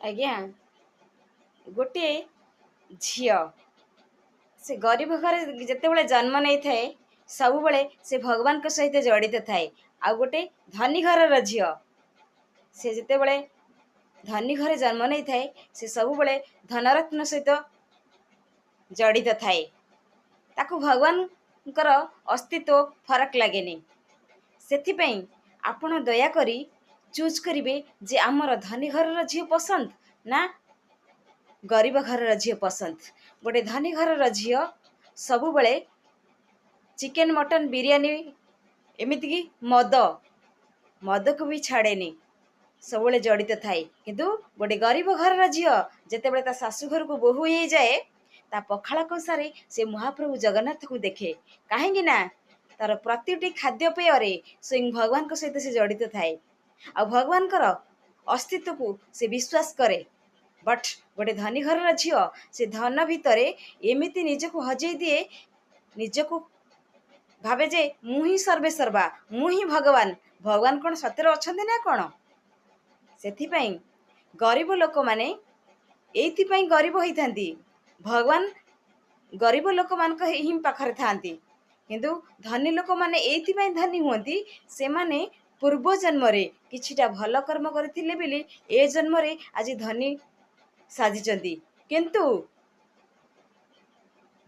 आज्ञा गोटे झियो से गरीब घर जितेबाला जन्म नहीं थाए सब बड़े से भगवान के सहित जड़ित थाए। आ गोटे धनी घर झियो से जितेबाला धनी घर जन्म नहीं थाए से सब बड़े धनरत्न सहित जड़ित थाए। ताकू भगवान अस्तित्व फरक लगे। से आपण दयाकोरी चूज करेंगे जे आमर धनी घर झील पसंद ना गरीब घर झील पसंद। गोटे धनी घर झील सबु बड़े चिकेन मटन बिरियानी एमती कि मद को भी छाड़ेनी सब जड़ित थाए। किंतु गोटे गरीब घर झील जिते ता शाशु घर को बोहू हो जाए ता पखाला कंसारे से महाप्रभु जगन्नाथ को देखे कहीं ना तार प्रतिटी खाद्यपेय स्वयं भगवान को सहित से जड़ित थाए। आ भगवान अस्तित्व को से विश्वास करे। बट गोटे धनी घर झील से धन भितर एमती निजक हजई दिए निजक भावे जे मु ही सर्वे सर्वा मु ही भगवान भगवान कौन सत्य अच्छा ना कौन। से गरीब लोक मैंने ये गरीब होता भगवान गरीब लोक मान ही पाखरे था किंतु धनी लोक मैंने ये धनी हुंती से माने पूर्व जन्म किछिटा भल कर्म करथिले बिली ए जन्म आज धनी साजिचंती। किंतु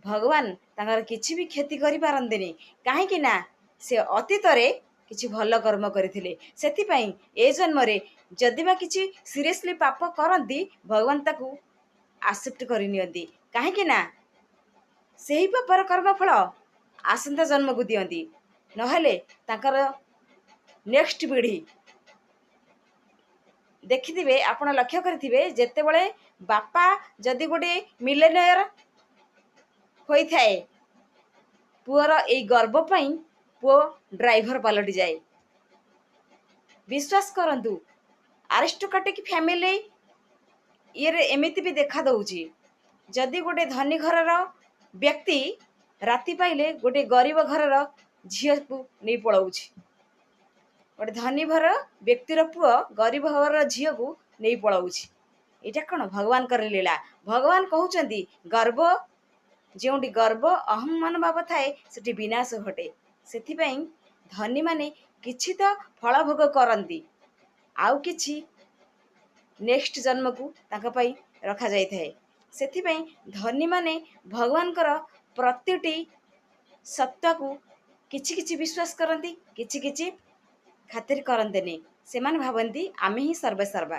भगवान तांकर किछि भी क्षति करि पारंतेनी काहेकि ना से अतीत रे किछि भल कर्म करथिले। सेथिपई ए जन्म जदि बा किछि सीरियसली पाप करंती भगवान ताकू एक्सेप्ट करि नियंती काहेकि ना सेही पापर कर्म फल आसंता जन्म को दियंती नहले तांकर नेक्स्ट पीढ़ी देखिथिबे आपण लक्ष्य करिथिबे जेतेबेले बापा जदि गोटे मिलेनियर होई थाए पुअर ए गर्व पई पुओ ड्राइवर पलटि जाए। विश्वास करंतु आरिस्टोक्रेटिक फैमिली ये एमिति भी देखा दउची जदि गोटे धनी घरर व्यक्ति राति पाइले गोटे गरीब घरर झील को नहीं पलाउची गोटे धनी घर व्यक्तिर पुओ गरीब घर झील को नहीं पलाउची। एटा कौन भगवान कर लीला। भगवान कहउचंदी गर्व जोटी गर्व अहम मन भाव थाए सेठी विनाश घटे। सेथिपई धनी माने किछि तो फल भोग करंती आउ किछि नेक्स्ट जन्म को ताका पई रखा जाई थाए। सेथिपई धनी माने भगवान कर प्रतिटी सत्ता को किछि किछि विश्वास करंती किछि किछि खातिर करंतेनी। से माने भावंती आमे ही सर्वे सर्वा।